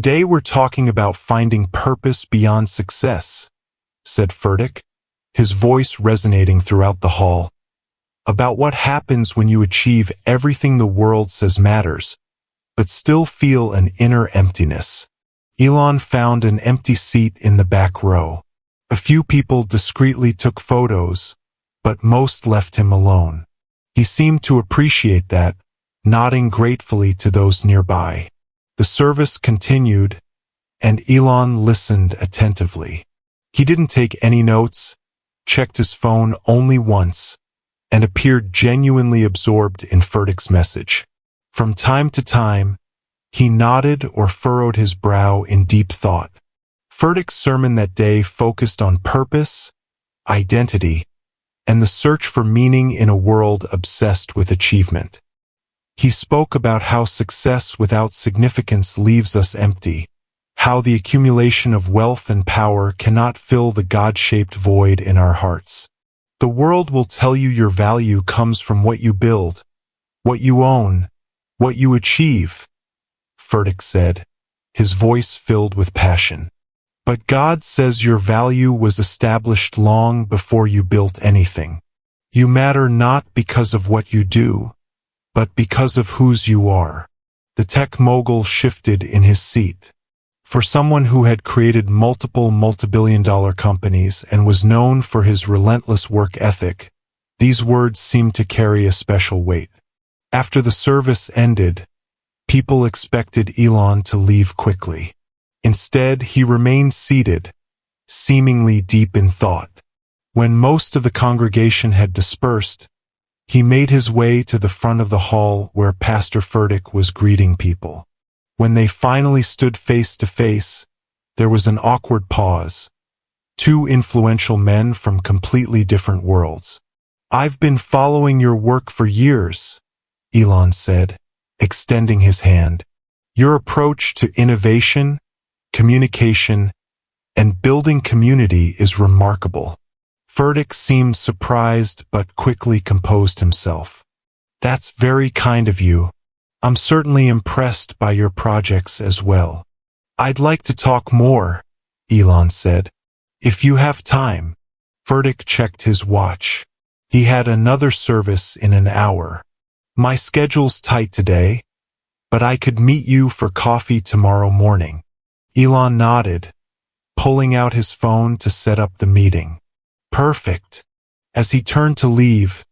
Today we're talking about finding purpose beyond success, said Fertik, his voice resonating throughout the hall. About what happens when you achieve everything the world says matters, but still feel an inner emptiness. Elon found an empty seat in the back row. A few people discreetly took photos, but most left him alone. He seemed to appreciate that, nodding gratefully to those nearby. The service continued, and Elon listened attentively. He didn't take any notes, checked his phone only once, and appeared genuinely absorbed in Fertik's message. From time to time, he nodded or furrowed his brow in deep thought. Fertik's sermon that day focused on purpose, identity, and the search for meaning in a world obsessed with achievement. He spoke about how success without significance leaves us empty, how the accumulation of wealth and power cannot fill the God-shaped void in our hearts. The world will tell you your value comes from what you build, what you own, what you achieve, Fertik said, his voice filled with passion. But God says your value was established long before you built anything. You matter not because of what you do, but because of whose you are. The tech mogul shifted in his seat. For someone who had created multiple multibillion-dollar companies and was known for his relentless work ethic, these words seemed to carry a special weight. After the service ended, people expected Elon to leave quickly. Instead, he remained seated, seemingly deep in thought. When most of the congregation had dispersed, he made his way to the front of the hall where Pastor Fertik was greeting people. When they finally stood face to face, there was an awkward pause. Two influential men from completely different worlds. "I've been following your work for years," Elon said, extending his hand. "Your approach to innovation, communication, and building community is remarkable." Fertik seemed surprised but quickly composed himself. "That's very kind of you. I'm certainly impressed by your projects as well." "I'd like to talk more," Elon said. "If you have time." Fertik checked his watch. He had another service in an hour. "My schedule's tight today, but I could meet you for coffee tomorrow morning." Elon nodded, pulling out his phone to set up the meeting. "Perfect." As he turned to leave,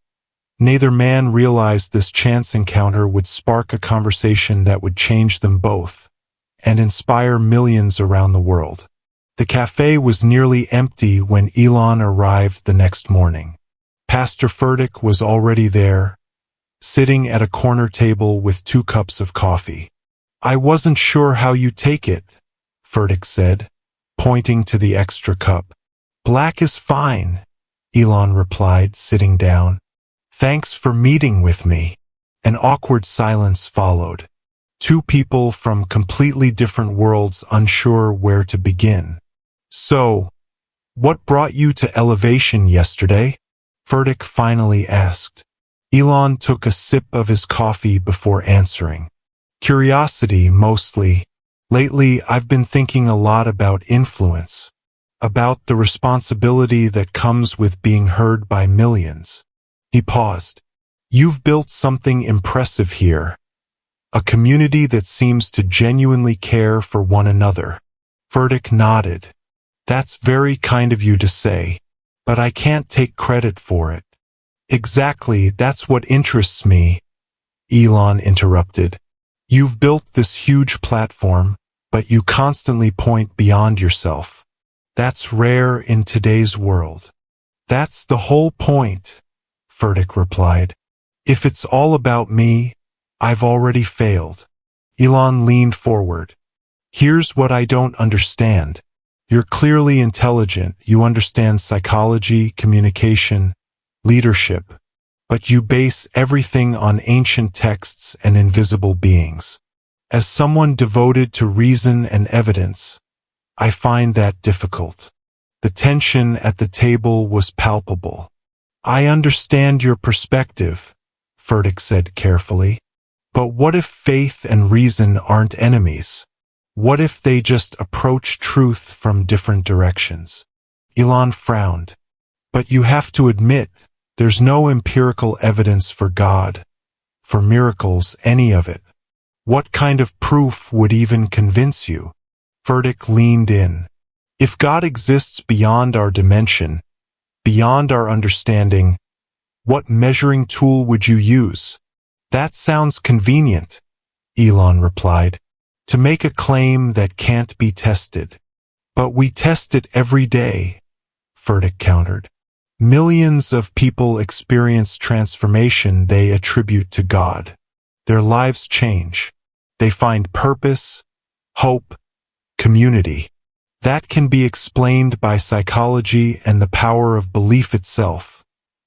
neither man realized this chance encounter would spark a conversation that would change them both and inspire millions around the world. The cafe was nearly empty when Elon arrived the next morning. Pastor Fertik was already there, sitting at a corner table with 2 cups of coffee. "I wasn't sure how you take it," Fertik said, pointing to the extra cup. "Black is fine," Elon replied, sitting down. "Thanks for meeting with me." An awkward silence followed. Two people from completely different worlds unsure where to begin. "So, what brought you to Elevation yesterday?" Fertik finally asked. Elon took a sip of his coffee before answering. "Curiosity, mostly. Lately, I've been thinking a lot about influence, about the responsibility that comes with being heard by millions." He paused. "You've built something impressive here. A community that seems to genuinely care for one another." Fertik nodded. "That's very kind of you to say, but I can't take credit for it." "Exactly, that's what interests me," Elon interrupted. "You've built this huge platform, but you constantly point beyond yourself. That's rare in today's world." "That's the whole point," Fertik replied. "If it's all about me, I've already failed." Elon leaned forward. "Here's what I don't understand. You're clearly intelligent, you understand psychology, communication, leadership, but you base everything on ancient texts and invisible beings. As someone devoted to reason and evidence, I find that difficult." The tension at the table was palpable. "I understand your perspective," Fertik said carefully. "But what if faith and reason aren't enemies? What if they just approach truth from different directions? Elon frowned. But you have to admit, there's no empirical evidence for God, for miracles, any of it. What kind of proof would even convince you? Fertik leaned in. If God exists beyond our dimension, beyond our understanding, what measuring tool would you use? That sounds convenient, Elon replied, to make a claim that can't be tested. But we test it every day, Fertik countered. Millions of people experience transformation they attribute to God. Their lives change. They find purpose, hope, community. That can be explained by psychology and the power of belief itself,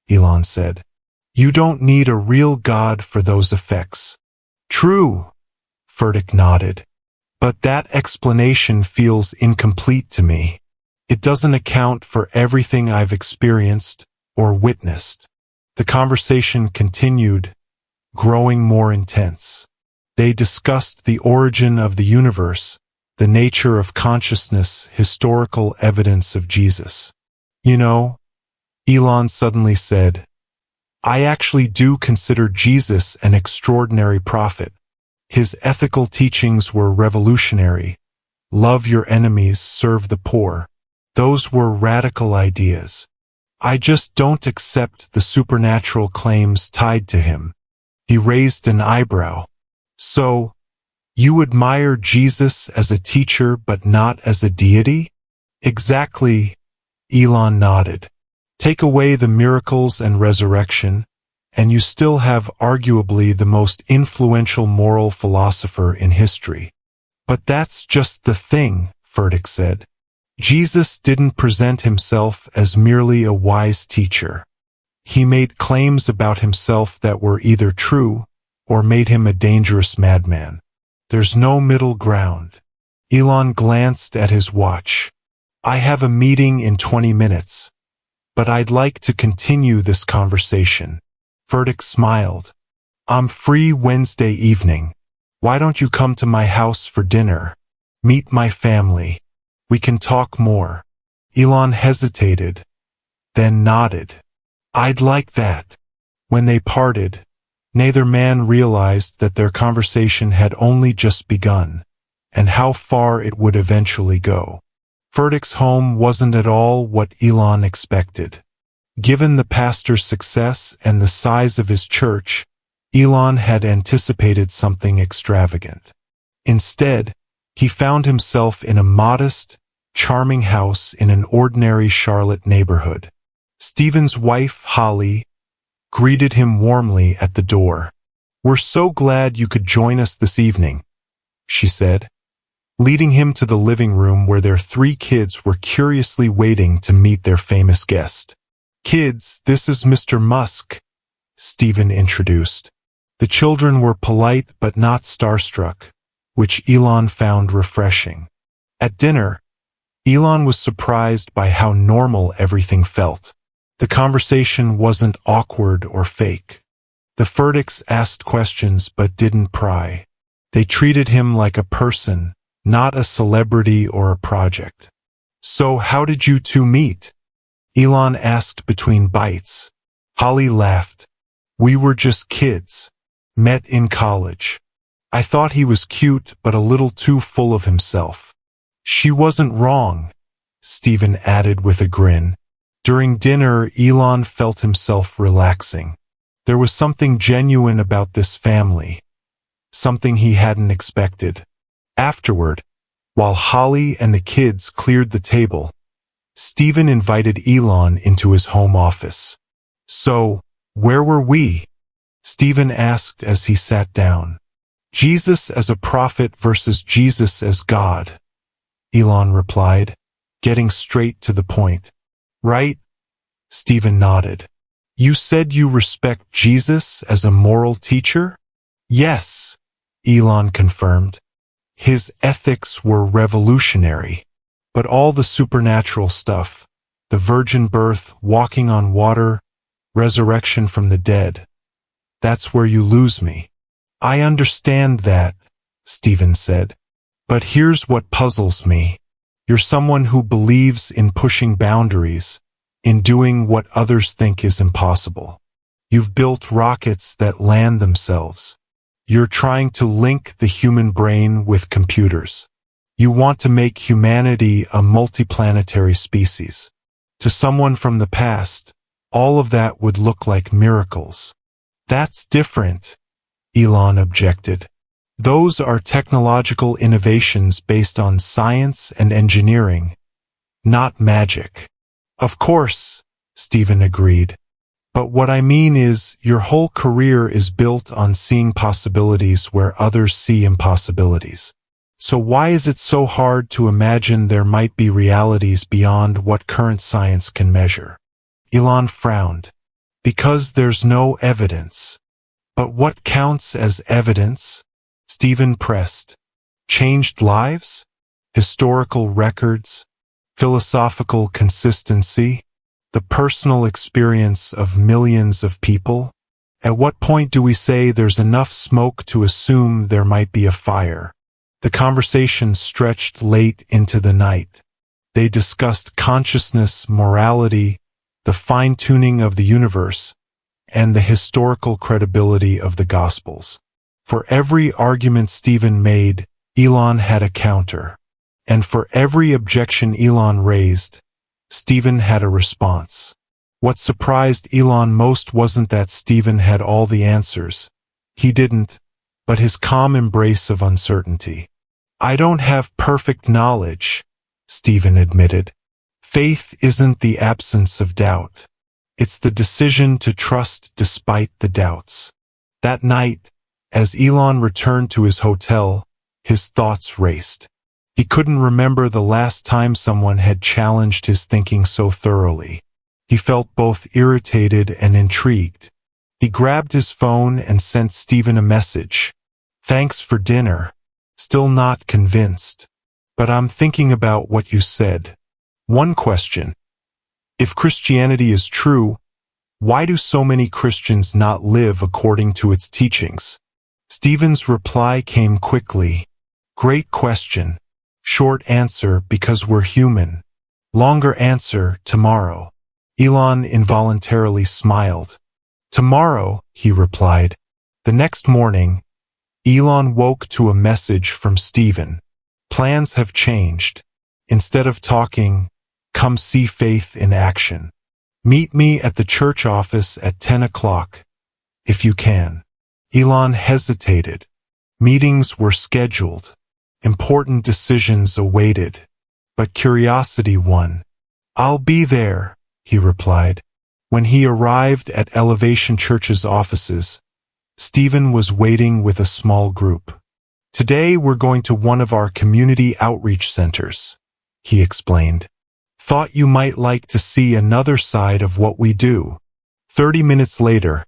Elon said. You don't need a real God for those effects. True, Fertik nodded. But that explanation feels incomplete to me. It doesn't account for everything I've experienced or witnessed. The conversation continued, growing more intense. They discussed the origin of the universe, the nature of consciousness, historical evidence of Jesus. You know, Elon suddenly said, I actually do consider Jesus an extraordinary prophet. His ethical teachings were revolutionary. Love your enemies, serve the poor. Those were radical ideas. I just don't accept the supernatural claims tied to him. He raised an eyebrow. So, you admire Jesus as a teacher but not as a deity? Exactly, Elon nodded. Take away the miracles and resurrection, and you still have arguably the most influential moral philosopher in history. But that's just the thing, Fertik said. Jesus didn't present himself as merely a wise teacher. He made claims about himself that were either true or made him a dangerous madman. There's no middle ground. Elon glanced at his watch. I have a meeting in 20 minutes, but I'd like to continue this conversation. Fertik smiled. I'm free Wednesday evening. Why don't you come to my house for dinner? Meet my family. We can talk more. Elon hesitated, then nodded. I'd like that. When they parted, neither man realized that their conversation had only just begun, and how far it would eventually go. Fertik's home wasn't at all what Elon expected. Given the pastor's success and the size of his church, Elon had anticipated something extravagant. Instead, he found himself in a modest, charming house in an ordinary Charlotte neighborhood. Stephen's wife, Holly, greeted him warmly at the door. We're so glad you could join us this evening, she said, leading him to the living room where their 3 kids were curiously waiting to meet their famous guest. Kids, this is Mr. Musk, Stephen introduced. The children were polite but not starstruck, which Elon found refreshing. At dinner, Elon was surprised by how normal everything felt. The conversation wasn't awkward or fake. The Fertiks asked questions but didn't pry. They treated him like a person, not a celebrity or a project. So how did you two meet? Elon asked between bites. Holly laughed. We were just kids. Met in college. I thought he was cute but a little too full of himself. She wasn't wrong, Stephen added with a grin. During dinner, Elon felt himself relaxing. There was something genuine about this family, something he hadn't expected. Afterward, while Holly and the kids cleared the table, Stephen invited Elon into his home office. So, where were we? Stephen asked as he sat down. Jesus as a prophet versus Jesus as God, Elon replied, getting straight to the point. Right? Stephen nodded. You said you respect Jesus as a moral teacher? Yes, Elon confirmed. His ethics were revolutionary. But all the supernatural stuff, the virgin birth, walking on water, resurrection from the dead, that's where you lose me. I understand that, Stephen said. But here's what puzzles me. You're someone who believes in pushing boundaries, in doing what others think is impossible. You've built rockets that land themselves. You're trying to link the human brain with computers. You want to make humanity a multiplanetary species. To someone from the past, all of that would look like miracles. That's different, Elon objected. Those are technological innovations based on science and engineering, not magic. Of course, Stephen agreed. But what I mean is, your whole career is built on seeing possibilities where others see impossibilities. So why is it so hard to imagine there might be realities beyond what current science can measure? Elon frowned. Because there's no evidence. But what counts as evidence? Stephen pressed. Changed lives? Historical records? Philosophical consistency? The personal experience of millions of people? At what point do we say there's enough smoke to assume there might be a fire? The conversation stretched late into the night. They discussed consciousness, morality, the fine-tuning of the universe, and the historical credibility of the Gospels. For every argument Stephen made, Elon had a counter. And for every objection Elon raised, Stephen had a response. What surprised Elon most wasn't that Stephen had all the answers. He didn't, but his calm embrace of uncertainty. I don't have perfect knowledge, Stephen admitted. Faith isn't the absence of doubt. It's the decision to trust despite the doubts. That night, as Elon returned to his hotel, his thoughts raced. He couldn't remember the last time someone had challenged his thinking so thoroughly. He felt both irritated and intrigued. He grabbed his phone and sent Stephen a message. Thanks for dinner. Still not convinced. But I'm thinking about what you said. One question. If Christianity is true, why do so many Christians not live according to its teachings? Stephen's reply came quickly. Great question. Short answer, because we're human. Longer answer, tomorrow. Elon involuntarily smiled. Tomorrow, he replied. The next morning, Elon woke to a message from Stephen. Plans have changed. Instead of talking, come see faith in action. Meet me at the church office at 10 o'clock, if you can. Elon hesitated. Meetings were scheduled. Important decisions awaited. But curiosity won. I'll be there, he replied. When he arrived at Elevation Church's offices, Stephen was waiting with a small group. Today we're going to one of our community outreach centers, he explained. Thought you might like to see another side of what we do. 30 minutes later,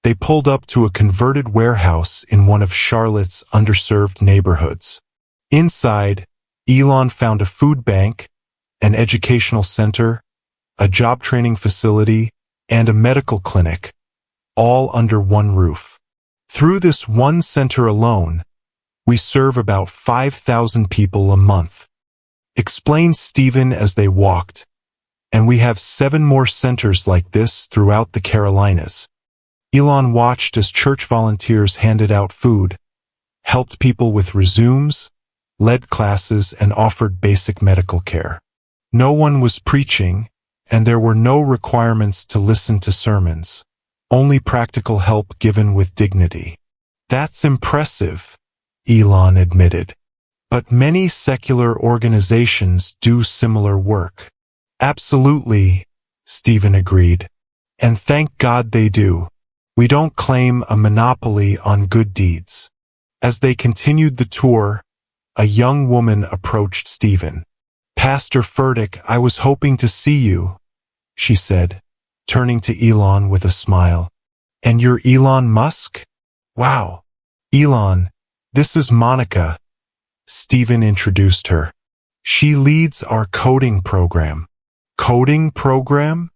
they pulled up to a converted warehouse in one of Charlotte's underserved neighborhoods. Inside, Elon found a food bank, an educational center, a job training facility, and a medical clinic, all under one roof. Through this one center alone, we serve about 5,000 people a month, explained Stephen as they walked, and we have 7 more centers like this throughout the Carolinas. Elon watched as church volunteers handed out food, helped people with resumes, led classes, and offered basic medical care. No one was preaching, and there were no requirements to listen to sermons. Only practical help given with dignity. That's impressive, Elon admitted. But many secular organizations do similar work. Absolutely, Stephen agreed. And thank God they do. We don't claim a monopoly on good deeds. As they continued the tour, a young woman approached Stephen. Pastor Fertik, I was hoping to see you, she said, turning to Elon with a smile. And you're Elon Musk? Wow. Elon, this is Monica. Stephen introduced her. She leads our coding program. Coding program?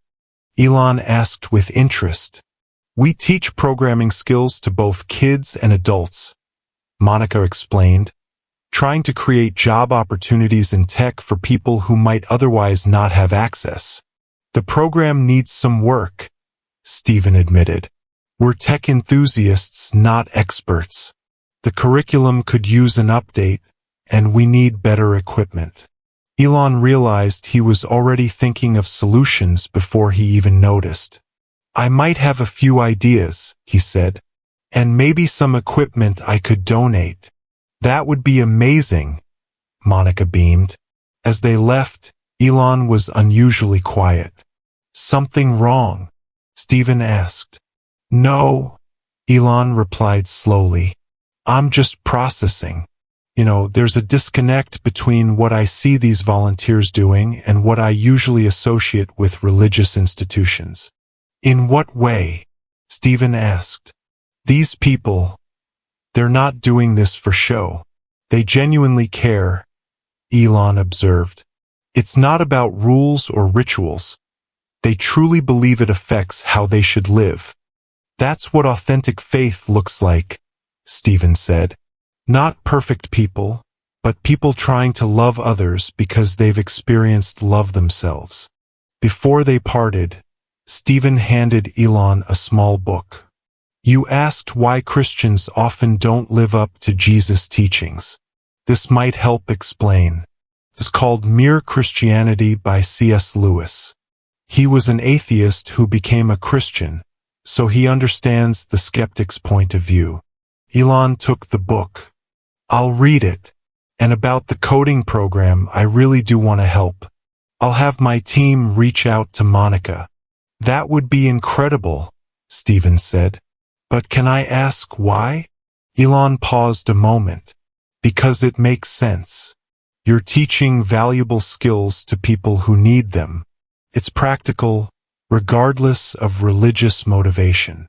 Elon asked with interest. We teach programming skills to both kids and adults, Monica explained. trying to create job opportunities in tech for people who might otherwise not have access. The program needs some work, Stephen admitted. We're tech enthusiasts, not experts. The curriculum could use an update, and we need better equipment. Elon realized he was already thinking of solutions before he even noticed. I might have a few ideas, he said, and maybe some equipment I could donate. That would be amazing, Monica beamed. As they left, Elon was unusually quiet. Something wrong? Stephen asked. No, Elon replied slowly. I'm just processing. There's a disconnect between what I see these volunteers doing and what I usually associate with religious institutions. In what way? Stephen asked. These people, they're not doing this for show. They genuinely care, Elon observed. It's not about rules or rituals. They truly believe it affects how they should live. That's what authentic faith looks like, Stephen said. Not perfect people, but people trying to love others because they've experienced love themselves. Before they parted, Stephen handed Elon a small book. You asked why Christians often don't live up to Jesus' teachings. This might help explain. It's called Mere Christianity by C.S. Lewis. He was an atheist who became a Christian, so he understands the skeptic's point of view. Elon took the book. I'll read it. And about the coding program, I really do want to help. I'll have my team reach out to Monica. That would be incredible, Stephen said. But can I ask why? Elon paused a moment. Because it makes sense. You're teaching valuable skills to people who need them. It's practical, regardless of religious motivation.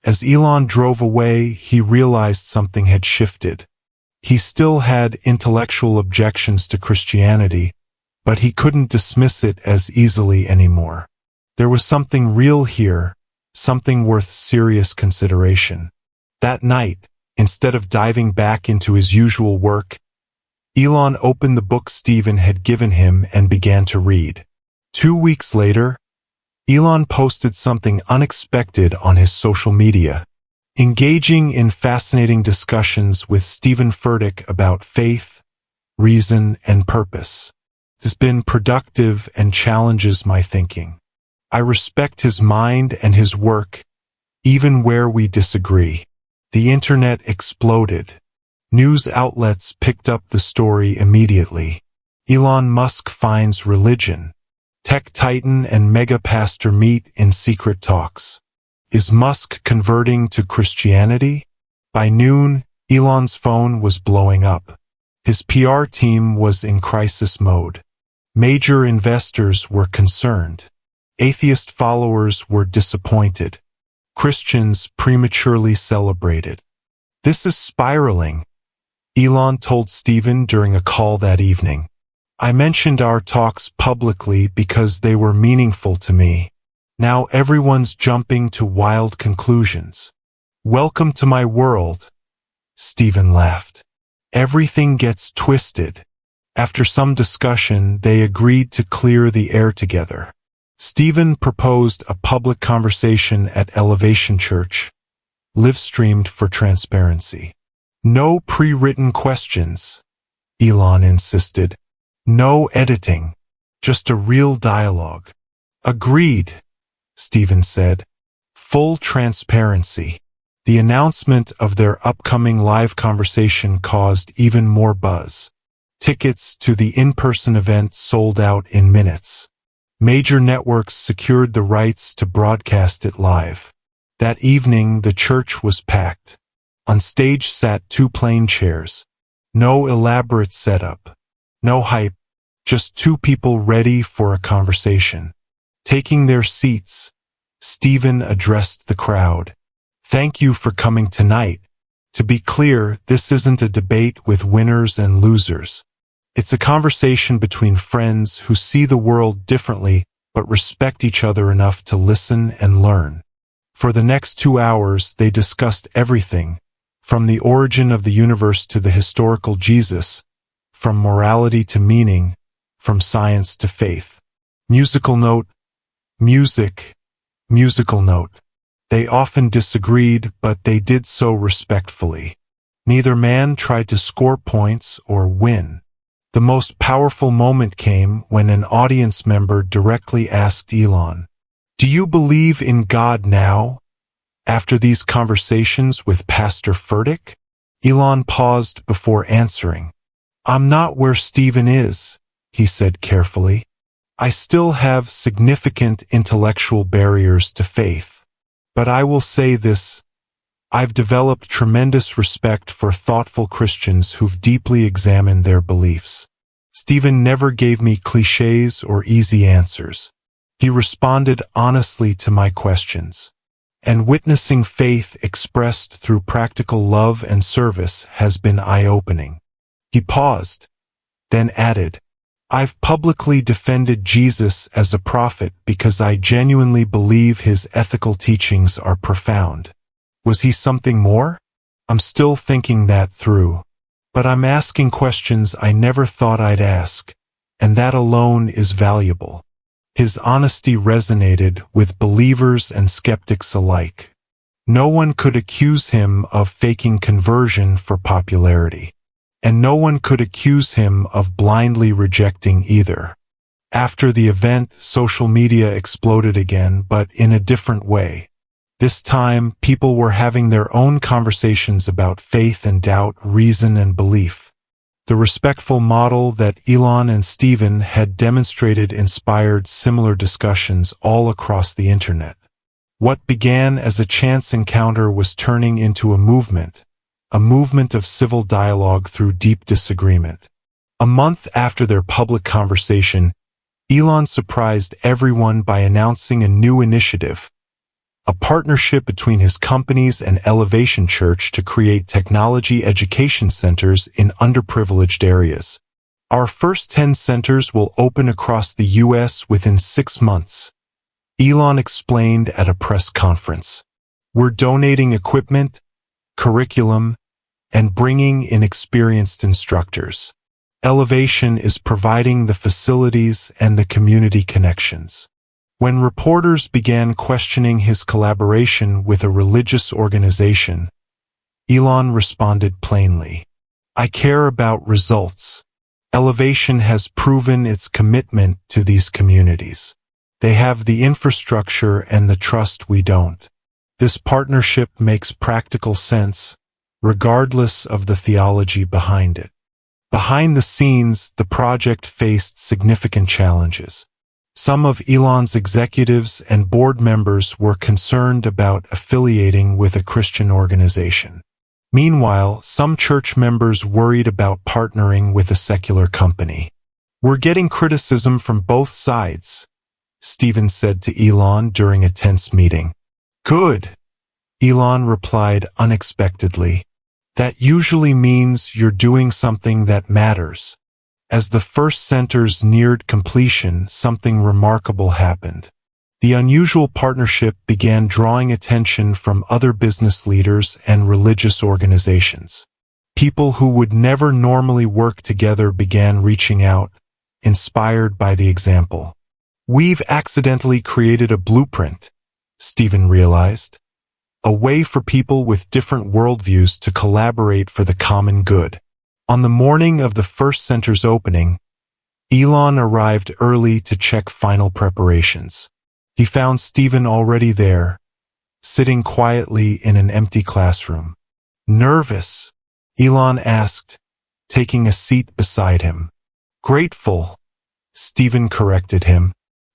As Elon drove away, he realized something had shifted. He still had intellectual objections to Christianity, but he couldn't dismiss it as easily anymore. There was something real here, something worth serious consideration. That night, instead of diving back into his usual work, Elon opened the book Stephen had given him and began to read. 2 weeks later, Elon posted something unexpected on his social media. Engaging in fascinating discussions with Stephen Fertik about faith, reason, and purpose. It's been productive and challenges my thinking. I respect his mind and his work, even where we disagree. The internet exploded. News outlets picked up the story immediately. Elon Musk finds religion. Tech titan and mega pastor meet in secret talks. Is Musk converting to Christianity? By noon, Elon's phone was blowing up. His PR team was in crisis mode. Major investors were concerned. Atheist followers were disappointed. Christians prematurely celebrated. This is spiraling, Elon told Stephen during a call that evening. I mentioned our talks publicly because they were meaningful to me. Now everyone's jumping to wild conclusions. Welcome to my world, Stephen laughed. Everything gets twisted. After some discussion, they agreed to clear the air together. Stephen proposed a public conversation at Elevation Church, live-streamed for transparency. No pre-written questions, Elon insisted. No editing, just a real dialogue. Agreed, Stephen said. Full transparency. The announcement of their upcoming live conversation caused even more buzz. Tickets to the in-person event sold out in minutes. Major networks secured the rights to broadcast it live. That evening, the church was packed. On stage sat 2 plain chairs. No elaborate setup. No hype. Just 2 people ready for a conversation. Taking their seats, Stephen addressed the crowd. Thank you for coming tonight. To be clear, this isn't a debate with winners and losers. It's a conversation between friends who see the world differently but respect each other enough to listen and learn. For the next 2 hours, they discussed everything, from the origin of the universe to the historical Jesus, from morality to meaning, from science to faith. Musical note, music, musical note. They often disagreed, but they did so respectfully. Neither man tried to score points or win. The most powerful moment came when an audience member directly asked Elon, "Do you believe in God now?" After these conversations with Pastor Fertik, Elon paused before answering. "I'm not where Stephen is," he said carefully. "I still have significant intellectual barriers to faith. But I will say this, I've developed tremendous respect for thoughtful Christians who've deeply examined their beliefs. Stephen never gave me cliches or easy answers. He responded honestly to my questions. And witnessing faith expressed through practical love and service has been eye-opening." He paused, then added, "I've publicly defended Jesus as a prophet because I genuinely believe his ethical teachings are profound. Was he something more? I'm still thinking that through. But I'm asking questions I never thought I'd ask, and that alone is valuable." His honesty resonated with believers and skeptics alike. No one could accuse him of faking conversion for popularity. And no one could accuse him of blindly rejecting either. After the event, social media exploded again, but in a different way. This time, people were having their own conversations about faith and doubt, reason and belief. The respectful model that Elon and Stephen had demonstrated inspired similar discussions all across the internet. What began as a chance encounter was turning into a movement of civil dialogue through deep disagreement. A month after their public conversation, Elon surprised everyone by announcing a new initiative, a partnership between his companies and Elevation Church to create technology education centers in underprivileged areas. "Our first 10 centers will open across the U.S. within 6 months," Elon explained at a press conference. "We're donating equipment, curriculum, and bringing in experienced instructors. Elevation is providing the facilities and the community connections." When reporters began questioning his collaboration with a religious organization, Elon responded plainly, "I care about results. Elevation has proven its commitment to these communities. They have the infrastructure and the trust we don't. This partnership makes practical sense, regardless of the theology behind it." Behind the scenes, the project faced significant challenges. Some of Elon's executives and board members were concerned about affiliating with a Christian organization. Meanwhile, some church members worried about partnering with a secular company. "We're getting criticism from both sides," Stephen said to Elon during a tense meeting. "Good," Elon replied unexpectedly. "That usually means you're doing something that matters." As the first centers neared completion, something remarkable happened. The unusual partnership began drawing attention from other business leaders and religious organizations. People who would never normally work together began reaching out, inspired by the example. "We've accidentally created a blueprint," Stephen realized. "A way for people with different worldviews to collaborate for the common good." On the morning of the first center's opening, Elon arrived early to check final preparations. He found Stephen already there, sitting quietly in an empty classroom. "Nervous?" Elon asked, taking a seat beside him. "Grateful," Stephen corrected him.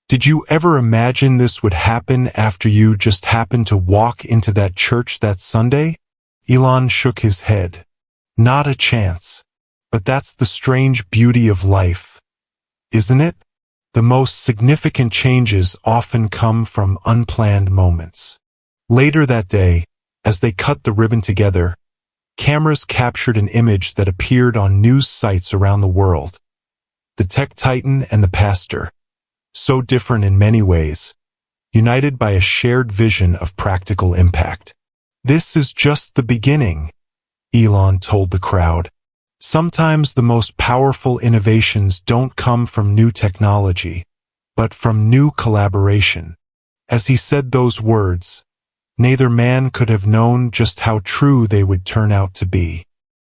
"Did you ever imagine this would happen after you just happened to walk into that church that Sunday?" Elon shook his head. "Not a chance. But that's the strange beauty of life, isn't it? The most significant changes often come from unplanned moments." Later that day, as they cut the ribbon together, cameras captured an image that appeared on news sites around the world. The tech titan and the pastor, so different in many ways, united by a shared vision of practical impact. "This is just the beginning," Elon told the crowd. Sometimes the most powerful innovations don't come from new technology, but from new collaboration. As he said those words, neither man could have known just how true they would turn out to be.